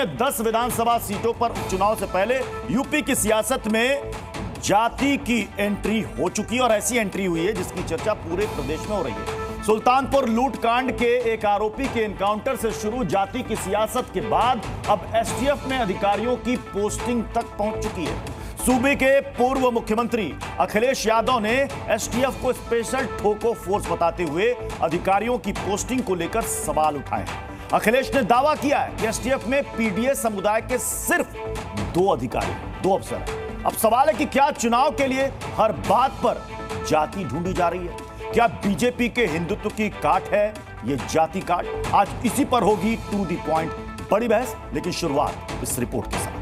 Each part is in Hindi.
में 10 विधानसभा सीटों पर उपचुनाव से पहले यूपी की सियासत में जाति की एंट्री हो चुकी है और ऐसी एंट्री हुई है जिसकी चर्चा पूरे प्रदेश में हो रही है। सुल्तानपुर लूटकांड के एक आरोपी के एनकाउंटर से शुरू जाति की सियासत के बाद अब एसटीएफ में अधिकारियों की पोस्टिंग तक पहुंच चुकी है। सूबे के पूर्व मुख्यमंत्री अखिलेश यादव ने एसटीएफ को स्पेशल ठोको फोर्स बताते हुए अधिकारियों की पोस्टिंग को लेकर सवाल उठाए हैं। अखिलेश ने दावा किया है कि एसटीएफ में पीडीए समुदाय के सिर्फ 2 अधिकारी, 2 अफसर हैं। अब सवाल है कि क्या चुनाव के लिए हर बात पर जाति ढूंढी जा रही है? क्या बीजेपी के हिंदुत्व की काट है ये जाति काट? आज इसी पर होगी टू द पॉइंट बड़ी बहस, लेकिन शुरुआत इस रिपोर्ट के साथ।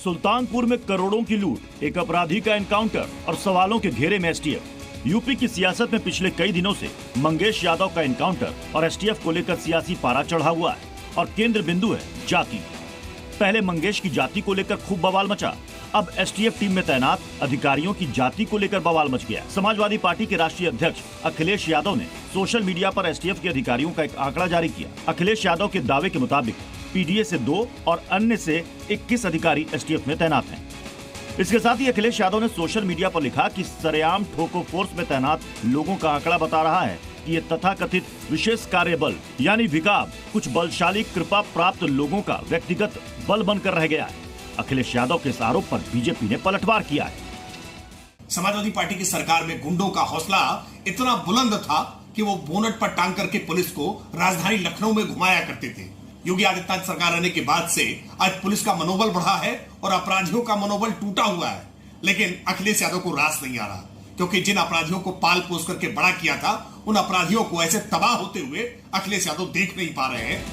सुल्तानपुर में करोड़ों की लूट, एक अपराधी का एनकाउंटर और सवालों के घेरे में एसटीएफ। यूपी की सियासत में पिछले कई दिनों से मंगेश यादव का एनकाउंटर और एसटीएफ को लेकर सियासी पारा चढ़ा हुआ है और केंद्र बिंदु है जाति। पहले मंगेश की जाति को लेकर खूब बवाल मचा, अब एसटीएफ टीम में तैनात अधिकारियों की जाति को लेकर बवाल मच गया। समाजवादी पार्टी के राष्ट्रीय अध्यक्ष अखिलेश यादव ने सोशल मीडिया पर एसटीएफ के अधिकारियों का एक आंकड़ा जारी किया। अखिलेश यादव के दावे के मुताबिक पीडीए से 2 और अन्य से 21 अधिकारी एसटीएफ में तैनात हैं। इसके साथ ही अखिलेश यादव ने सोशल मीडिया पर लिखा कि सरेआम ठोको फोर्स में तैनात लोगों का आंकड़ा बता रहा है कि ये तथाकथित विशेष कार्य बल यानी विकाब कुछ बलशाली कृपा प्राप्त लोगों का व्यक्तिगत बल बनकर रह गया है। अखिलेश यादव के इस आरोप पर बीजेपी ने पलटवार किया है। समाजवादी पार्टी की सरकार में गुंडों का हौसला इतना बुलंद था कि वो बोनट पर टांग करके पुलिस को राजधानी लखनऊ में घुमाया करते थे। योगी आदित्यनाथ सरकार आने के बाद से आज पुलिस का मनोबल बढ़ा है और अपराधियों का मनोबल टूटा हुआ है, लेकिन अखिलेश यादव को रास नहीं आ रहा, क्योंकि जिन अपराधियों को पाल पोस करके बड़ा किया था उन अपराधियों को ऐसे तबाह होते हुए अखिलेश यादव देख नहीं पा रहे हैं।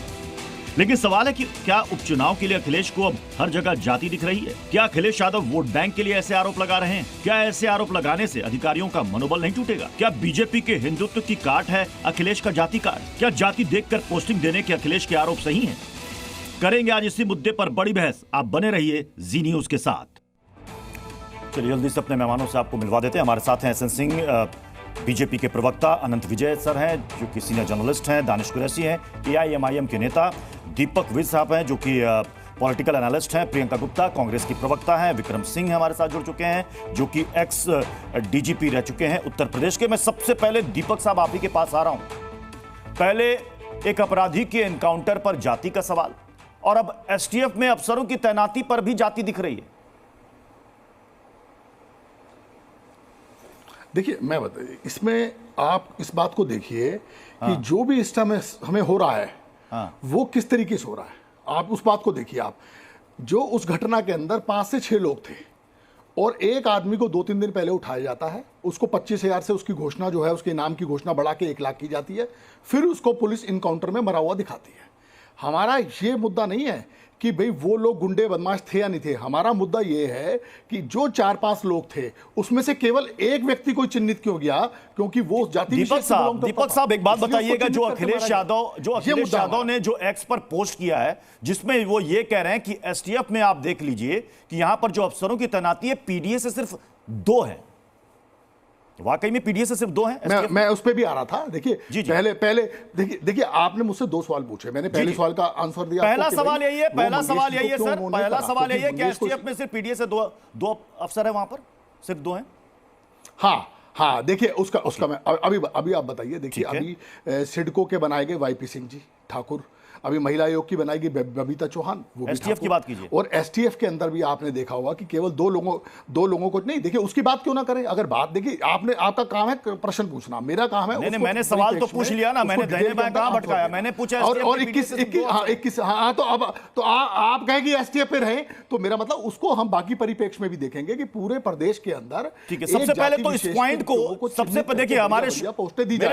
लेकिन सवाल है कि क्या उपचुनाव के लिए अखिलेश को अब हर जगह जाति दिख रही है? क्या अखिलेश यादव वोट बैंक के लिए ऐसे आरोप लगा रहे हैं? क्या ऐसे आरोप लगाने से अधिकारियों का मनोबल नहीं टूटेगा? क्या बीजेपी के हिंदुत्व की काट है अखिलेश का जाति काट? क्या जाति देखकर पोस्टिंग देने के अखिलेश के आरोप सही हैं? करेंगे आज इसी मुद्दे पर बड़ी बहस। आप बने रहिए जी न्यूज के साथ। चलिए जल्दी से अपने मेहमानों से आपको मिलवा देते हैं। हमारे साथ हैं एसएन सिंह, बीजेपी के प्रवक्ता, अनंत विजय सर हैं जो कि सीनियर जर्नलिस्ट हैं, दानिश कुरैशी हैं एआईएमआईएम के नेता, दीपक विज साहब हैं जो कि पॉलिटिकल एनालिस्ट हैं, प्रियंका गुप्ता कांग्रेस की प्रवक्ता हैं, विक्रम सिंह हमारे साथ जुड़ चुके हैं जो कि एक्स डीजीपी रह चुके हैं उत्तर प्रदेश के। मैं सबसे पहले दीपक साहब आप ही के पास आ रहा हूं। पहले एक अपराधी के एनकाउंटर पर जाति का सवाल और अब एसटीएफ में अफसरों की तैनाती पर भी जाति दिख रही है। देखिए मैं बताइए, इसमें आप इस बात को देखिए कि जो भी इस टाइम हमें हो रहा है वो किस तरीके से हो रहा है। आप उस बात को देखिए, आप जो उस घटना के अंदर 5 से 6 लोग थे और एक आदमी को 2-3 दिन पहले उठाया जाता है, उसको 25,000 से उसकी घोषणा जो है, उसके नाम की घोषणा बढ़ा के 1 लाख की जाती है, फिर उसको पुलिस इनकाउंटर में मरा हुआ दिखाती है। हमारा ये मुद्दा नहीं है कि भाई वो लोग गुंडे बदमाश थे या नहीं थे। हमारा मुद्दा ये है कि जो 4-5 लोग थे उसमें से केवल एक व्यक्ति को चिन्हित क्यों गया, क्योंकि वो जाति। दीपक साहब एक बात बताइएगा, जो अखिलेश यादव ने जो एक्स पर पोस्ट किया है जिसमें वो ये कह रहे हैं कि एसटीएफ में आप देख लीजिए कि यहां पर जो अफसरों की तैनाती है पीडीए से सिर्फ 2 है। वाकई में पीडीए से सिर्फ 2 हैं? मैं उस पे भी आ रहा था। देखिए पहले देखिए आपने मुझसे 2 सवाल पूछे, मैंने पहले सवाल का आंसर दिया। पहला सवाल यही है सर, पहला सवाल यही है कि एसटीएफ में सिर्फ पीडीए से 2 अफसर है, वहां पर सिर्फ 2 हैं। हाँ देखिए उसका मैं अभी आप बताइए। देखिए अभी सिडको के बनाए गए वाईपी सिंह जी ठाकुर, अभी महिला आयोग की बनाएगी बबीता चौहान, वो एसटीएफ की बात कीजिए। और एसटीएफ के अंदर भी आपने देखा होगा कि केवल 2 लोगों को नहीं। देखिए उसकी बात क्यों ना करें, अगर बात देखिए आपका काम है प्रश्न पूछना, मेरा काम है नहीं, मैंने सवाल तो पूछ लिया ना, मैंने दाहिने बाएं कहां भटकाया, मैंने पूछा। और 21 तो आप कहें कि एसटीएफ पे रहे, तो मेरा मतलब उसको हम बाकी परिप्रेक्ष्य में भी देखेंगे कि पूरे प्रदेश के अंदर। ठीक है, सबसे पहले तो इस पॉइंट को सबसे पहले देखिए, हमारे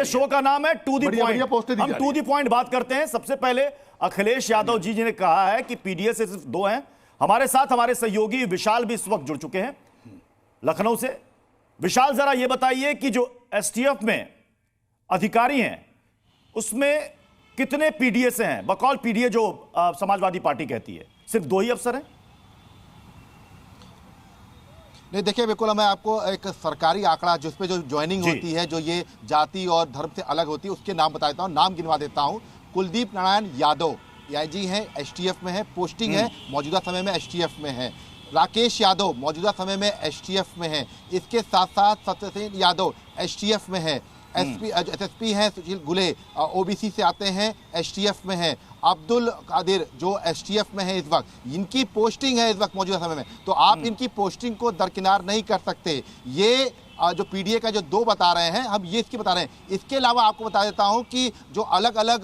शो का नाम है टू द पॉइंट, हम टू द पॉइंट बात करते हैं। सबसे पहले अखिलेश यादव जी ने कहा है कि पीडीए से सिर्फ 2 हैं। हमारे साथ हमारे सहयोगी विशाल भी इस वक्त जुड़ चुके हैं लखनऊ से। विशाल, जरा यह बताइए कि जो एसटीएफ में अधिकारी हैं उसमें कितने पीडीए से हैं? बकौल पीडीए जो समाजवादी पार्टी कहती है, सिर्फ 2 ही अफसर हैं? नहीं देखिए, बिल्कुल मैं आपको एक सरकारी आंकड़ा जिसपे जो ज्वाइनिंग होती है, जो ये जाति और धर्म से अलग होती है, उसके नाम बता देता हूँ, नाम गिनवा देता हूँ। कुलदीप नारायण यादव आईजी हैं, एसटीएफ में है, पोस्टिंग है, मौजूदा समय में एसटीएफ में है। राकेश यादव मौजूदा समय में एसटीएफ में है। इसके साथ साथ सत्यसेन यादव एसटीएफ में है। एसएसपी हैं सुशील गुले, ओबीसी से आते हैं, एसटीएफ में है। अब्दुल कादिर जो एसटीएफ में है इस वक्त, इनकी पोस्टिंग है इस वक्त मौजूदा समय में, तो आप इनकी पोस्टिंग को दरकिनार नहीं कर सकते। ये जो पीडीए का जो 2 बता रहे हैं, हम ये इसकी बता रहे हैं। इसके अलावा आपको बता देता हूं कि जो अलग अलग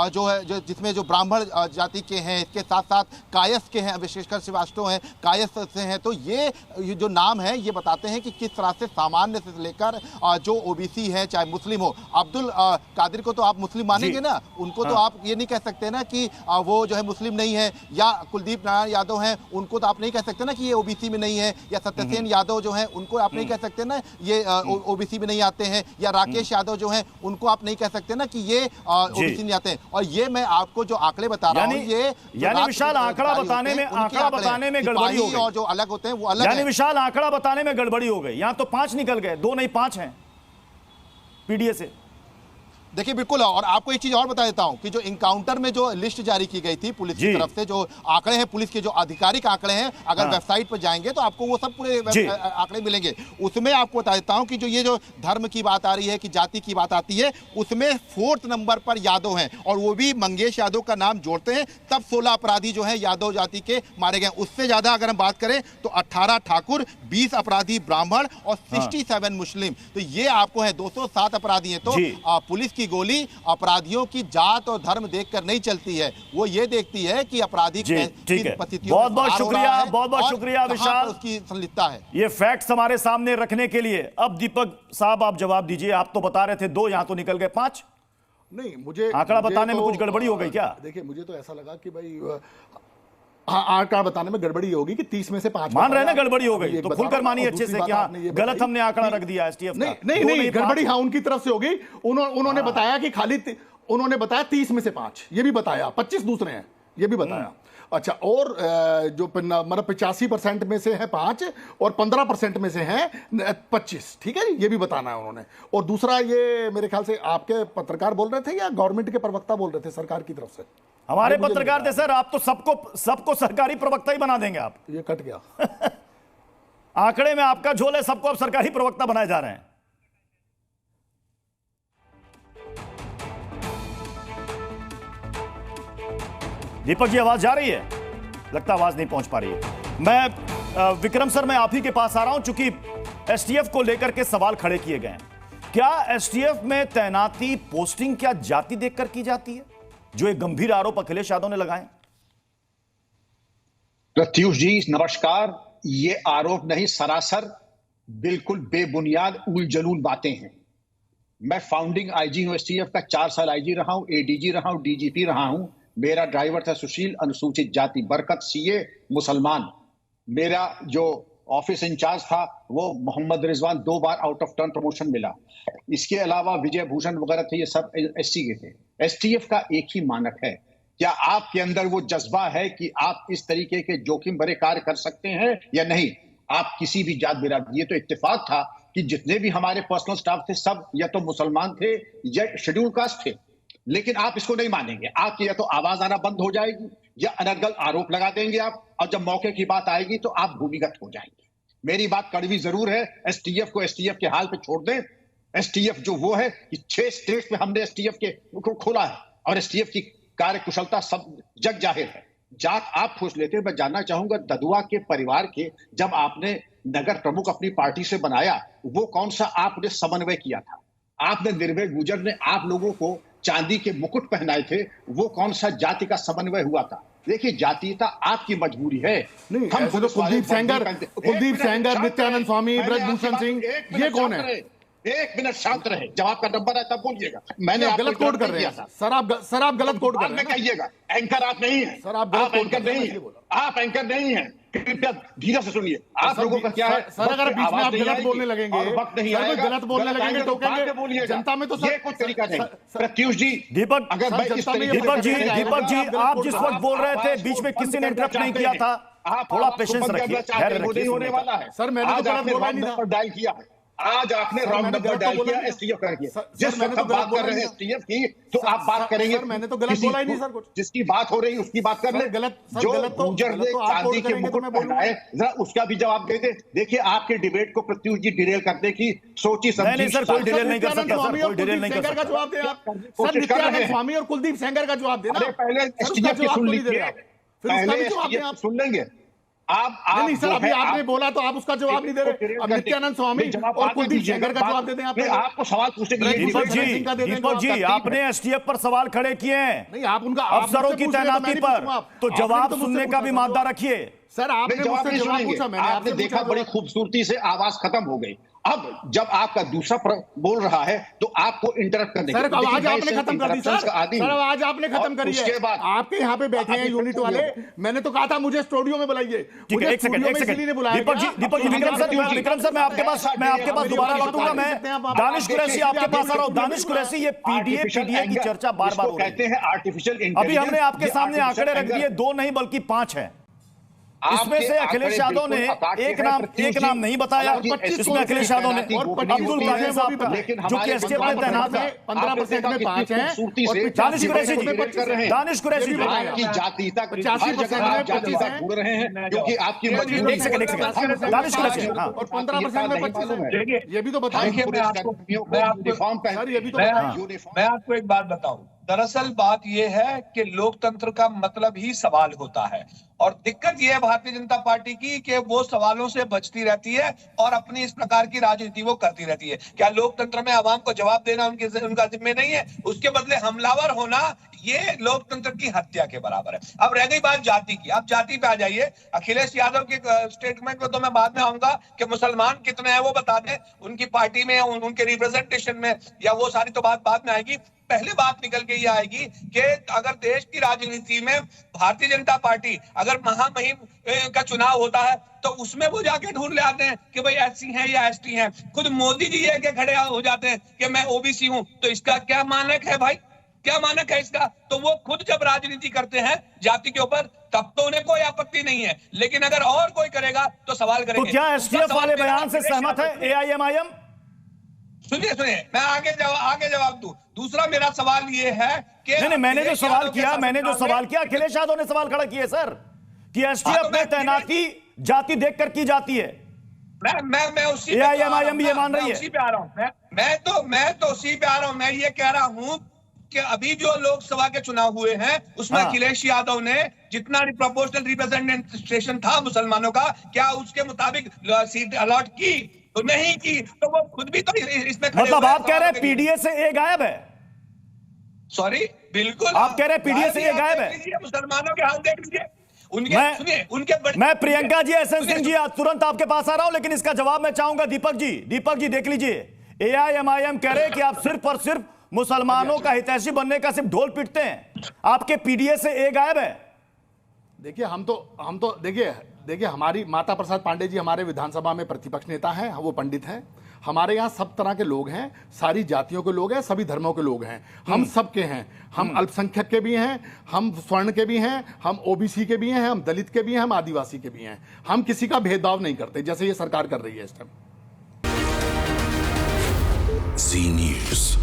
जो है, जो जिसमें जो ब्राह्मण जाति के हैं, इसके साथ साथ कायस्थ के हैं, विशेषकर श्रीवास्तव हैं, कायस्थ से हैं, तो ये जो नाम है ये बताते हैं कि किस तरह से सामान्य से लेकर जो ओबीसी है, चाहे मुस्लिम हो। अब्दुल कादिर को तो आप मुस्लिम मानेंगे ना, उनको तो आप ये नहीं कह सकते ना कि वो जो है मुस्लिम नहीं है, या कुलदीप नारायण यादव हैं, उनको तो आप नहीं कह सकते ना कि ये ओबीसी में नहीं है, या सत्यसेन यादव जो है उनको आप नहीं कह सकते ना ये ओबीसी में नहीं आते हैं, या राकेश यादव जो हैं उनको आप नहीं कह सकते ना कि ये ओबीसी नहीं आते हैं। और ये मैं आपको जो आंकड़े बता रहा हूं, ये यानी विशाल आंकड़ा बताने में गड़बड़ी हो गई, और जो अलग होते हैं वो अलग, यानी विशाल आंकड़ा बताने में गड़बड़ी हो गई। यहां तो 5 निकल गए, 2 नहीं 5 हैं पीडीए से। देखिए बिल्कुल, और आपको एक चीज और बता देता हूं कि जो इनकाउंटर में जो लिस्ट जारी की गई थी पुलिस की तरफ से, जो आंकड़े हैं पुलिस के, जो आधिकारिक आंकड़े हैं, अगर वेबसाइट पर जाएंगे तो आपको वो सब पूरे आंकड़े मिलेंगे। उसमें आपको बता देता हूं कि जो ये जो धर्म की बात आ रही है, कि जाति की बात आती है, उसमें 4th नंबर पर यादव हैं, और वो भी मंगेश यादव का नाम जोड़ते हैं तब 16 अपराधी जो है यादव जाति के मारे गए। उससे ज्यादा अगर हम बात करें तो 18 ठाकुर, 20 अपराधी ब्राह्मण और 67 मुस्लिम, तो ये आपको है 207 अपराधी हैं। तो पुलिस की गोली अपराधियों की जात और धर्म देखकर नहीं चलती है, वो ये देखती है कि अपराधी किन परिस्थितियों में बहुत शुक्रिया, बहुत शुक्रिया विशाल, उसकी संलिप्तता है। ये फैक्ट्स हमारे सामने रखने के लिए। अब दीपक साहब आप जवाब दीजिए, आप तो बता रहे थे 2, यहां तो निकल गए 5। नहीं, मुझे आंकड़ा बताने में कुछ गड़बड़ी हो गई क्या? देखिए, मुझे तो ऐसा लगा कि भाई आंकड़ा बताने में गड़बड़ी होगी कि 30 में से 5 मान रहे ना गड़बड़ी हो गई, तो खुलकर मानिए अच्छे से कि हाँ गलत हमने आंकड़ा रख दिया एसटीएफ का। नहीं, गड़बड़ी हाँ उनकी तरफ से हो गई। उन्होंने बताया कि खाली उन्होंने बताया 30 में से 5, ये भी बताया, 25 दूसरे हैं, ये भी बताया। अच्छा, और जो मतलब 85% में से है 5 और 15% में से हैं 25, ठीक है, ये भी बताना है उन्होंने। और दूसरा, ये मेरे ख्याल से आपके पत्रकार बोल रहे थे या गवर्नमेंट के प्रवक्ता बोल रहे थे सरकार की तरफ से? हमारे पत्रकार थे सर। आप तो सबको सरकारी प्रवक्ता ही बना देंगे आप। ये कट गया आंकड़े में आपका झोल है, सबको आप सरकारी प्रवक्ता बनाए जा रहे हैं। दीपक जी, आवाज जा रही है? लगता आवाज नहीं पहुंच पा रही है। मैं विक्रम सर, मैं आप ही के पास आ रहा हूं, चूंकि एसटीएफ को लेकर के सवाल खड़े किए गए हैं। क्या एसटीएफ में तैनाती पोस्टिंग क्या जाति देखकर की जाती है, जो एक गंभीर आरोप अखिलेश यादव ने लगाए? प्रत्युष जी नमस्कार। ये आरोप नहीं, सरासर बिल्कुल बेबुनियाद उलझुल बातें हैं। मैं फाउंडिंग आईजी हूं एसटीएफ का, 4 साल आईजी रहा हूं, एडीजी रहा हूं, डीजीपी रहा हूं। मेरा ड्राइवर था सुशील, अनुसूचित जाति, बरकत सीए, मुसलमान। मेरा जो ऑफिस इंचार्ज था वो मोहम्मद रिजवान, 2 बार आउट ऑफ टर्न प्रमोशन मिला। इसके अलावा विजय भूषण वगैरह थे, ये सब एससी के थे। एसटीएफ का एक ही मानक है, क्या आपके अंदर वो जज्बा है कि आप इस तरीके के जोखिम भरे कार्य कर सकते हैं या नहीं? आप किसी भी जात बिरादरी, ये तो इत्तेफाक था कि जितने भी हमारे पर्सनल स्टाफ थे सब या तो मुसलमान थे या शेड्यूल कास्ट थे। लेकिन आप इसको नहीं मानेंगे, आपकी या तो आवाज आना बंद हो जाएगी या अनर्गल आरोप लगा देंगे आप, और जब मौके की बात आएगी तो आप भूमिगत हो जाएंगे। मेरी बात कड़वी जरूर है, एसटीएफ को एसटीएफ के हाल पे छोड़ दें। एसटीएफ जो वो है कि 6 स्टेट में हमने एसटीएफ को खोला है, और एसटीएफ की कार्य कुशलता सब जग जाहिर है। जात आप पूछ लेते हैं, मैं जानना चाहूंगा ददुआ के परिवार के जब आपने नगर प्रमुख अपनी पार्टी से बनाया, वो कौन सा आपने समन्वय किया था? आपने निर्भय गुजर ने आप लोगों को चांदी के मुकुट पहनाए थे, वो कौन सा जाति का समन्वय हुआ था? देखिए, जातीयता आपकी मजबूरी है। नहीं, हम तो कुलदीप सेंगर, नित्यानंद स्वामी, ब्रजभूषण सिंह, ये कौन है? एक मिनट शांत रहे, जब आपका नंबर है तब बोलिएगा। मैंने आप गलत कोड कर रहे हैं सर, आप गलत कोड कर रहे हैं। कहिएगा एंकर आप नहीं है सर, आप एंकर नहीं है, आप एंकर नहीं है। कृपया धीरे से सुनिए। आप लोगों का क्या है सर, अगर बीच में आप गलत बोलने लगेंगे और वक्त नहीं आएगा, गलत बोलने लगेंगे टोकेंगे जनता में, तो ये कोई तरीका नहीं। प्रत्युष जी, दीपक, अगर मैं इस तरीके दीपक जी आप जिस वक्त बोल रहे थे बीच में किसी ने इंटरप्ट नहीं किया था, थोड़ा पेशेंस रखिए, खैर रखिए। होने वाला है सर, मैंने तो गलत बोला नहीं था। डायल किया है, आज आपने रॉन्ग नंबर डायल किया एसटीएफ करके। जिस वक्त आप बात कर रहे हैं एसटीएफ की, तो आप बात करेंगे। मैंने तो गलत बोला ही नहीं सर कुछ। जिसकी बात हो रही है उसकी बात कर ले। जो गुजर ने चांदी के मुकुट पहनाए, जरा उसका भी जवाब दे दे। देखिए, आपके डिबेट को प्रत्युष जी डिरेल करने की सोची समझी। नहीं सर, कोई डिरेल नहीं कर सकता सर, कोई डिरेल नहीं कर सकता। जवाब दे आप सर, नित्यानंद स्वामी और कुलदीप सेंगर का जवाब देना। पहले एसटीएफ की सुन लीजिए, पहले एसटीएफ सुन लेंगे। आप नहीं सर, अभी आपने बोला तो आप उसका जवाब नहीं दे रहे। अब नित्यानंद स्वामी और कुलदीप सेंगर का जवाब दे दें आप। आपको सवाल पूछने के लिए दीपक जी आपने एसटीएफ पर सवाल खड़े किए हैं, नहीं आप उनका अफसरों की तैनाती पर, तो जवाब सुनने का भी मादा रखिए। सर, आपने मुझसे जवाब पूछा, मैंने आपने देखा बड़ी खूबसूरती से आवाज खत्म हो गई। अब जब आपका दूसरा बोल रहा है तो आपको इंटरप्ट करने सर, आज आपने खत्म कर दी सर, आज आपने खत्म करी है। आपके यहाँ पे बैठे हैं यूनिट वाले, मैंने तो कहा था मुझे स्टूडियो में बुलाइए। एक सेकंड दीपक जी विक्रम सर मैं आपके पास दोबारा लौटूंगा। मैं दानिश कुरैशी आपके पास आ रहा हूँ। दानिश कुरैशी, ये पीडीए की चर्चा बार बार कहते हैं आर्टिफिशियल। अभी हमने आपके सामने आंकड़े रख दिए, 2 नहीं बल्कि 5 है। इसमें से अखिलेश यादव ने एक नाम नहीं बताया। इसमें अखिलेश यादव ने अब्दुल कादिर साहब का, जो कि एसटीएफ में तैनात है, 15% में 5 हैं। दानिश कुरैशी आपकी जातीयता को 85% ढूंढ रहे हैं, क्योंकि आपकी एक सेकंड दानिश कुरैशी और 15% में 25 है। ये भी तो बताइए। मैं आपको एक बात बताऊं, दरअसल बात यह है कि लोकतंत्र का मतलब ही सवाल होता है, और दिक्कत यह है भारतीय जनता पार्टी की कि वो सवालों से बचती रहती है और अपनी इस प्रकार की राजनीति वो करती रहती है। क्या लोकतंत्र में आवाम को जवाब देना उनका जिम्मे नहीं है? उसके बदले हमलावर होना ये लोकतंत्र की हत्या के बराबर है। अब रह गई बात जाति की, आप जाति पे आ जाइए। अखिलेश यादव के स्टेटमेंट को तो मैं बाद में आऊंगा कि मुसलमान कितने हैं वो बता दें, उनकी पार्टी में उनके रिप्रेजेंटेशन में, या वो सारी तो बात बाद में आएगी। पहले बात निकल के ये आएगी कि अगर देश की राजनीति में भारतीय जनता पार्टी अगर महामहिम का चुनाव होता है तो उसमें वो जाके ढूंढ ले आते हैं कि भाई एससी हैं या एसटी हैं। खुद मोदी जी ये के खड़े हो जाते हैं कि मैं ओबीसी हूं, तो इसका क्या मानक है भाई? क्या मानक है इसका? तो वो खुद जब राजनीति करते हैं जाति के ऊपर तब तो उन्हें कोई आपत्ति नहीं है, लेकिन अगर और कोई करेगा तो सवाल करेंगे। तो क्या एसटीएफ वाले बयान से सहमत है एआईएमआईएम? सुनिए मैं आगे जवाब दूं। दूसरा मेरा सवाल ये है कि नहीं, मैंने जो सवाल किया अखिलेश यादव ने सवाल खड़ा किया सर कि एसटीएफ में तैनाती जाति देखकर की जाती है। मैं उसी एआईएमआईएम भी ये मान रही है। उसी पे आ रहा हूं मैं तो उसी पे आ रहा हूं। मैं ये कह रहा हूं कि अभी जो लोकसभा के चुनाव हुए हैं उसमें अखिलेश यादव ने जितना प्रोपोर्शनल रिप्रेजेंटेशन था मुसलमानों का, क्या उसके मुताबिक सीट अलॉट की? तो नहीं की, तो वो खुद भी तो इसमें मतलब आप कह रहे हैं पीडीए से ए गायब है? सॉरी, बिल्कुल आप कह रहे हैं पीडीए से ए गायब है? मुसलमानों के हाल देख लीजिए। मैं प्रियंका जी, एसएन सिंह जी तुरंत आपके पास आ रहा हूं, लेकिन इसका जवाब मैं चाहूंगा दीपक जी देख लीजिए। एआईएमआईएम कह रहे हैं कि आप सिर्फ और सिर्फ मुसलमानों का हितैषी बनने का सिर्फ ढोल पीटते हैं, आपके पीडीए से ए गायब है? देखिए हम तो देखिए हमारी माता प्रसाद पांडे जी हमारे विधानसभा में प्रतिपक्ष नेता हैं, वो पंडित हैं। हमारे यहाँ सब तरह के लोग हैं, सारी जातियों के लोग हैं, सभी धर्मों के लोग हैं, हम सबके हैं। हम अल्पसंख्यक के भी हैं, हम स्वर्ण के भी हैं, हम ओबीसी के भी हैं, हम दलित के भी हैं, हम आदिवासी के भी हैं। हम किसी का भेदभाव नहीं करते जैसे ये सरकार कर रही है इस टाइम। जी न्यूज़।